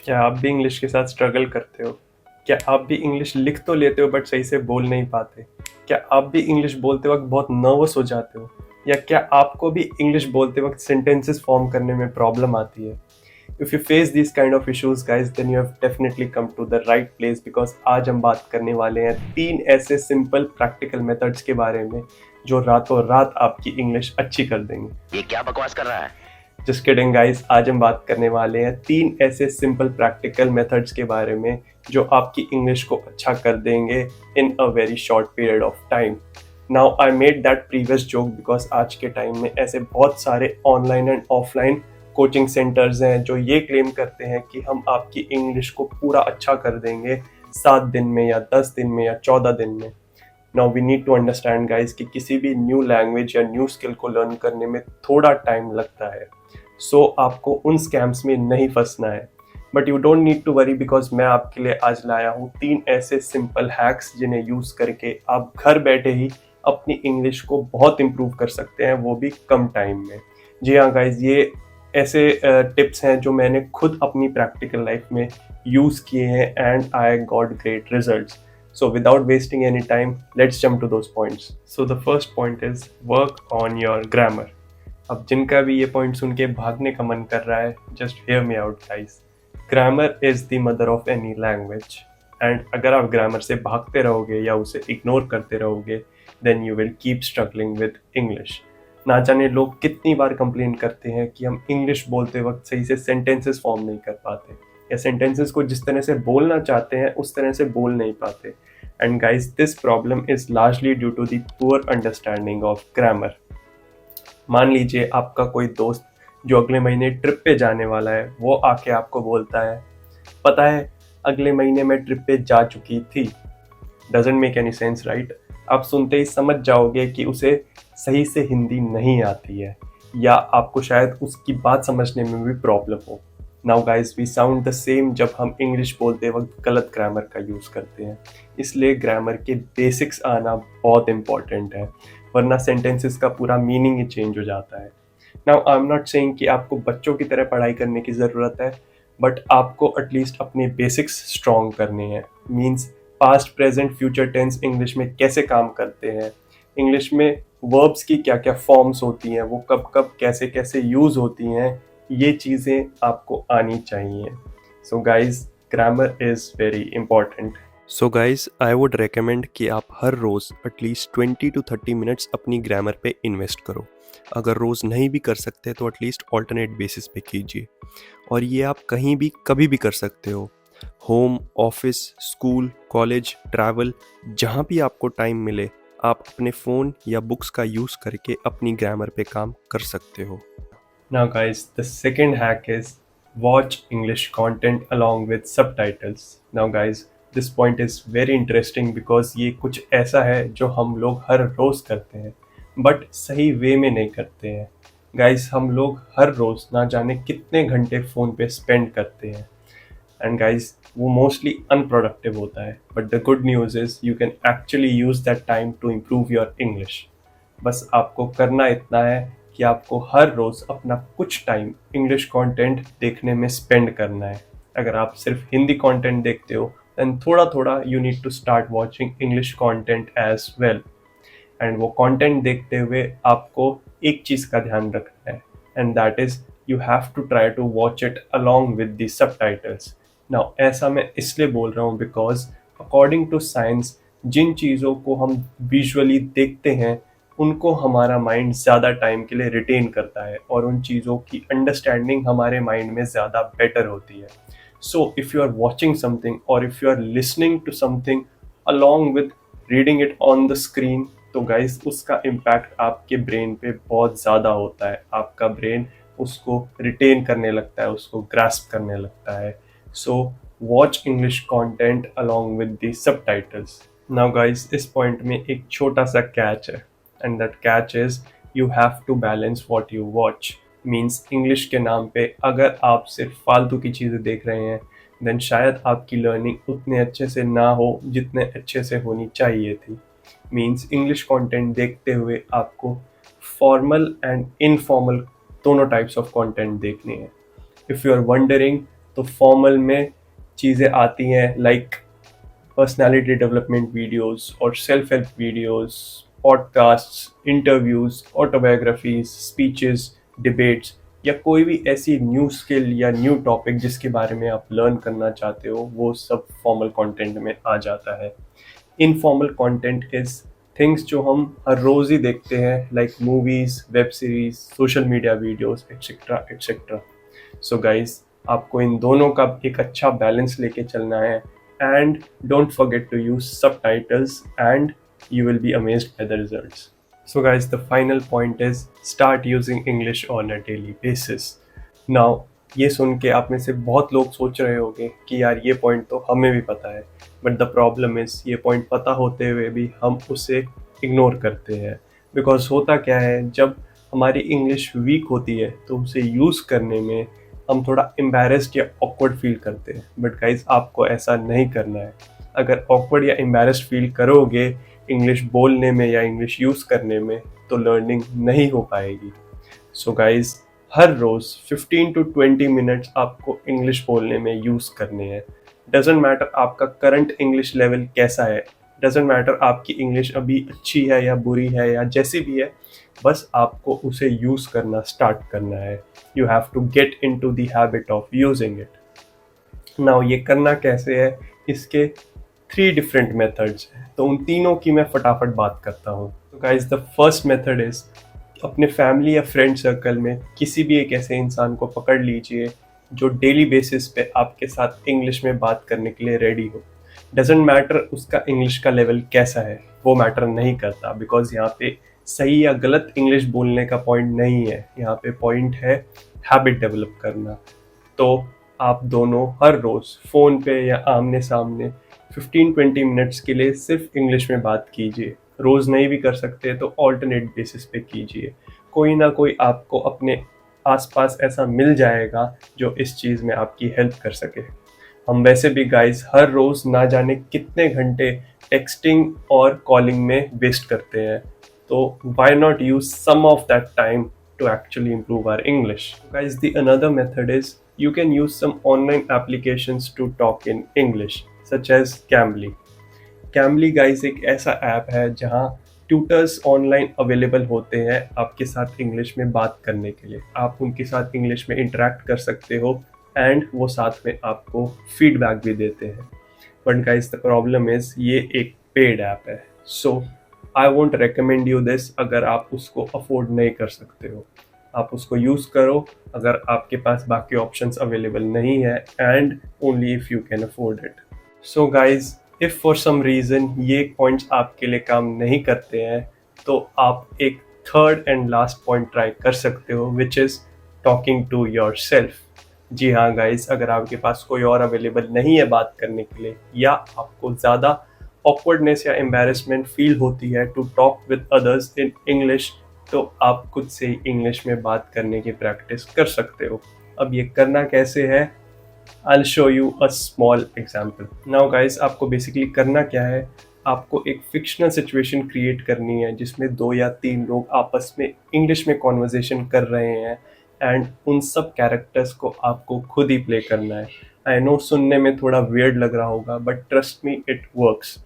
क्या आप भी इंग्लिश के साथ स्ट्रगल करते हो? क्या आप भी इंग्लिश लिख तो लेते हो बट सही से बोल नहीं पाते? क्या आप भी इंग्लिश बोलते वक्त बहुत नर्वस हो जाते हो? या क्या आपको भी इंग्लिश बोलते वक्त सेंटेंसेस फॉर्म करने में प्रॉब्लम आती है? If you face this kind of issues guys then you have definitely come to the right place, because आज हम बात करने वाले हैं 3 ऐसे सिंपल प्रैक्टिकल मेथड्स के बारे में जो रातों रात आपकी इंग्लिश अच्छी कर देंगे। ये क्या बकवास कर रहा है। जस्ट किडिंग गाइस, आज हम बात करने वाले हैं 3 ऐसे सिंपल प्रैक्टिकल मेथड्स के बारे में जो आपकी इंग्लिश को अच्छा कर देंगे in a very short period of time. Now I made that previous joke because आज के टाइम में ऐसे बहुत सारे online and offline coaching centres हैं जो ये क्लेम करते हैं कि हम आपकी इंग्लिश को पूरा अच्छा कर देंगे 7 दिन में या 10 दिन में या 14 दिन में। Now we need to understand guys कि किसी भी न्यू लैंग्वेज या न्यू स्किल को लर्न करने में थोड़ा टाइम लगता है। सो आपको उन स्कैम्स में नहीं फंसना है। But you don't need to worry because मैं आपके लिए आज लाया हूँ 3 ऐसे सिंपल हैक्स जिन्हें यूज करके आप घर बैठे ही अपनी इंग्लिश को बहुत इम्प्रूव कर सकते हैं, वो भी कम टाइम में। जी हाँ गाइज, ये ऐसे टिप्स हैं जो मैंने खुद अपनी प्रैक्टिकल लाइफ में यूज किए हैं and I got great results. So without wasting any time, let's jump to those points. So the first point is work on your grammar. अब जिनका भी ये पॉइंट सुन के भागने का मन कर रहा है, just hear me out guys. Grammar is the mother of any language and अगर आप ग्रामर से भागते रहोगे या उसे इग्नोर करते रहोगे then you will keep struggling with English. ना जाने लोग कितनी बार कंप्लेन करते हैं कि हम इंग्लिश बोलते वक्त सही से सेंटेंसेस फॉर्म नहीं कर पाते या सेंटेंसेस को जिस तरह से बोलना चाहते हैं उस तरह से बोल नहीं पाते। And guys, this problem is largely due to the poor understanding of grammar. मान लीजिए आपका कोई दोस्त जो अगले महीने ट्रिप पे जाने वाला है वो आके आपको बोलता है, पता है अगले महीने मैं ट्रिप पे जा चुकी थी। Doesn't make any sense right. आप सुनते ही समझ जाओगे कि उसे सही से हिंदी नहीं आती है या आपको शायद उसकी बात समझने में भी प्रॉब्लम हो। Now guys, we sound the same जब हम इंग्लिश बोलते वक्त गलत ग्रामर का यूज करते हैं। इसलिए ग्रामर के बेसिक्स आना बहुत इंपॉर्टेंट है, वरना सेंटेंसेस का पूरा मीनिंग ही चेंज हो जाता है। Now I am not saying कि आपको बच्चों की तरह पढ़ाई करने की ज़रूरत है, बट आपको एटलीस्ट अपने बेसिक्स स्ट्रॉन्ग करने हैं। Means past present future tense English में कैसे काम करते हैं, इंग्लिश में वर्ब्स की क्या क्या फॉर्म्स होती हैं, वो कब कब कैसे कैसे यूज़ होती हैं, ये चीज़ें आपको आनी चाहिए। So guys, grammar is very important. So guys, I would recommend कि आप हर रोज़ एटलीस्ट 20 to 30 मिनट्स अपनी ग्रामर पे इन्वेस्ट करो। अगर रोज़ नहीं भी कर सकते तो एटलीस्ट ऑल्टरनेट बेसिस पे कीजिए। और ये आप कहीं भी कभी भी कर सकते हो, home, office, school, college, travel, जहाँ भी आपको टाइम मिले आप अपने फ़ोन या बुक्स का यूज़ करके अपनी ग्रामर पे काम कर सकते हो। Now guys, the second hack is watch English content along with subtitles. Now guys, this point is very interesting because ये कुछ ऐसा है जो हम लोग हर रोज़ करते हैं बट सही वे में नहीं करते हैं। गाइस, हम लोग हर रोज़ ना जाने कितने घंटे फ़ोन पे स्पेंड करते हैं एंड गाइस वो मोस्टली अनप्रोडक्टिव होता है। But the good news is you can actually use that time to improve your English. बस आपको करना इतना है कि आपको हर रोज़ अपना कुछ टाइम इंग्लिश कंटेंट देखने में स्पेंड करना है। अगर आप सिर्फ हिंदी कंटेंट देखते हो देन थोड़ा थोड़ा you need to start watching English content as well. And वो कंटेंट देखते हुए आपको एक चीज़ का ध्यान रखना है and that is you have to try to watch it along with the subtitles. Now ऐसा मैं इसलिए बोल रहा हूँ बिकॉज अकॉर्डिंग टू साइंस जिन चीज़ों को हम विजुअली देखते हैं उनको हमारा माइंड ज़्यादा टाइम के लिए रिटेन करता है और उन चीज़ों की अंडरस्टैंडिंग हमारे माइंड में ज़्यादा बेटर होती है। So if you are watching something और if you are listening to something along with reading it on the screen, तो गाइस उसका इम्पैक्ट आपके ब्रेन पे बहुत ज़्यादा होता है। आपका ब्रेन उसको रिटेन करने लगता है, उसको ग्रास्प करने लगता है। So watch English content along with the subtitles. Now guys, इस पॉइंट में एक छोटा सा कैच है and that catch is you have to balance what you watch. Means English के नाम पे अगर आप सिर्फ फालतू की चीज़ें देख रहे हैं देन शायद आपकी लर्निंग उतने अच्छे से ना हो जितने अच्छे से होनी चाहिए थी। मीन्स इंग्लिश कंटेंट देखते हुए आपको फॉर्मल एंड इनफॉर्मल दोनों टाइप्स ऑफ कंटेंट देखने हैं। इफ़ यू आर वंडरिंग तो फॉर्मल में चीज़ें आती हैं लाइक पर्सनालिटी डेवलपमेंट वीडियोस और self help videos, podcasts, interviews, autobiographies, speeches, debates या कोई भी ऐसी न्यू स्किल या न्यू टॉपिक जिसके बारे में आप लर्न करना चाहते हो, वो सब फॉर्मल कंटेंट में आ जाता है। इनफॉर्मल कंटेंट इज थिंग्स जो हम हर रोज ही देखते हैं like movies, web series, social media videos etcetera etcetera. So guys, आपको इन दोनों का एक अच्छा बैलेंस लेके चलना है and don't forget to use subtitles and you will be amazed by the results. So guys, the final point is start using English on a daily basis. Now ये सुन के आप में से बहुत लोग सोच रहे होंगे कि यार ये पॉइंट तो हमें भी पता है, बट द प्रॉब्लम इज ये पॉइंट पता होते हुए भी हम उसे इग्नोर करते हैं। बिकॉज होता क्या है, जब हमारी इंग्लिश वीक होती है तो उसे यूज़ करने में हम थोड़ा एम्बैरेस्ड या ऑकवर्ड फील करते हैं। बट गाइज, आपको ऐसा नहीं करना है। अगर ऑकवर्ड या एम्बैरेस्ड फील करोगे इंग्लिश बोलने में या इंग्लिश यूज़ करने में, तो लर्निंग नहीं हो पाएगी। सो गाइज, हर रोज़ 15 to 20 मिनट्स आपको इंग्लिश बोलने में यूज़ करने हैं। डजेंट मैटर आपका करंट इंग्लिश लेवल कैसा है, डजेंट मैटर आपकी इंग्लिश अभी अच्छी है या बुरी है या जैसी भी है, बस आपको उसे यूज़ करना स्टार्ट करना है। You have to get into the habit of using it. Now ये करना कैसे है, इसके 3 डिफरेंट मेथड्स हैं, तो उन तीनों की मैं फटाफट बात करता हूँ। तो guys, the first method is अपने फैमिली या फ्रेंड सर्कल में किसी भी एक ऐसे इंसान को पकड़ लीजिए जो डेली बेसिस पे आपके साथ इंग्लिश में बात करने के लिए रेडी हो। डजेंट मैटर उसका इंग्लिश का लेवल कैसा है, वो मैटर नहीं करता, बिकॉज यहाँ पे सही या गलत इंग्लिश बोलने का पॉइंट नहीं है, यहाँ पे पॉइंट है हैबिट डेवलप करना। तो आप दोनों हर रोज़ फ़ोन पे या आमने सामने 15-20 मिनट्स के लिए सिर्फ इंग्लिश में बात कीजिए। रोज़ नहीं भी कर सकते तो ऑल्टरनेट बेसिस पे कीजिए। कोई ना कोई आपको अपने आसपास ऐसा मिल जाएगा जो इस चीज़ में आपकी हेल्प कर सके। हम वैसे भी गाइस हर रोज़ ना जाने कितने घंटे टेक्सटिंग और कॉलिंग में वेस्ट करते हैं, तो why not use some of that time to actually improve our English? Guys, the another method is you can use some online applications to talk in English, such as Cambly. Cambly guys एक ऐसा app है जहाँ tutors online available होते हैं आपके साथ English में बात करने के लिए। आप उनके साथ इंग्लिश में इंटरेक्ट कर सकते हो एंड वो साथ में आपको फीडबैक भी देते हैं। But guys, the problem is ये एक पेड ऐप है, so I won't recommend you this अगर आप उसको अफोर्ड नहीं कर सकते हो। आप उसको यूज़ करो अगर आपके पास बाकी ऑप्शंस अवेलेबल नहीं है and only if you can afford it. So guys, if for some reason ये पॉइंट्स आपके लिए काम नहीं करते हैं, तो आप एक third and last point try कर सकते हो, which is talking to yourself. जी हाँ गाइज, अगर आपके पास कोई और अवेलेबल नहीं है बात करने के लिए, या आपको ज़्यादा ऑकवर्डनेस या एम्बैरेसमेंट फील होती है to talk with others in English, तो आप खुद से ही इंग्लिश में बात करने की प्रैक्टिस कर सकते हो। अब ये करना कैसे है, I'll show you a small example. Now guys, आपको बेसिकली करना क्या है, आपको एक फिक्शनल सिचुएशन क्रिएट करनी है जिसमें 2 या 3 लोग आपस में इंग्लिश में कॉन्वर्जेशन कर रहे हैं एंड उन सब कैरेक्टर्स को आपको खुद ही प्ले करना है। आई नो सुनने में थोड़ा वियर्ड लग रहा होगा, but trust me, it works.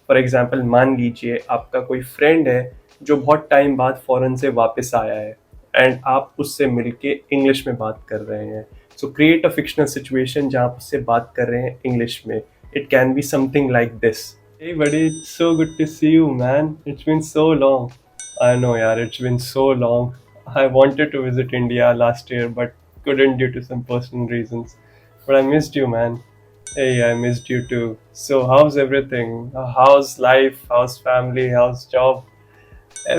For example, मान लीजिए आपका कोई फ्रेंड है जो बहुत टाइम बाद फॉरेन से वापस आया है एंड आप उससे मिलके इंग्लिश में बात कर रहे हैं। So create a fictional situation जहाँ आप उससे बात कर रहे हैं इंग्लिश में। It can be something like this. Hey buddy, it's so good to see you, man. It's been so long. I know yaar, it's been so long. I wanted to visit India last year but couldn't due to some personal reasons. But I missed you, man. Hey, I missed you too. So how's everything? How's life? How's family? How's job?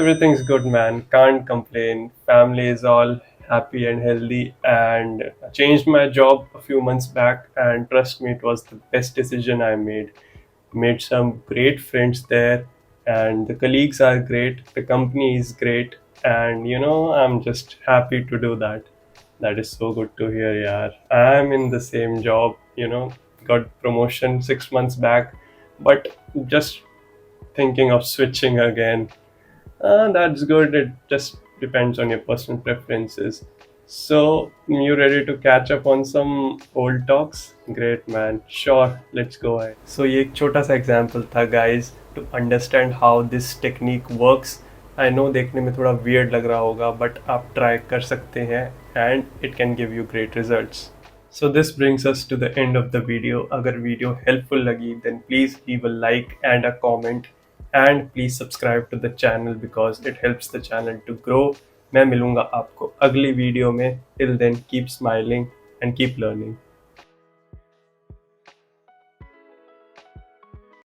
Everything's good, man. Can't complain. Family is all happy and healthy, and I changed my job a few months back, and trust me, it was the best decision I made. Made some great friends there, and the colleagues are great, the company is great, and I'm just happy to do that. That is so good to hear, yaar. I'm in the same job, got promotion 6 months back, but just thinking of switching again. That's good. It just depends on your personal preferences. So, you ready to catch up on some old talks? Great man, sure, let's go ahead. So ये एक छोटा सा example था guys to understand how this technique works. I know देखने में थोड़ा weird लग रहा होगा but आप try कर सकते हैं and it can give you great results. So this brings us to the end of the video. अगर वीडियो हेल्पफुल लगी then please leave a like and a comment and please subscribe to the channel because it helps the channel to grow. मैं मिलूंगा आपको अगली video में. Till then keep smiling and keep learning.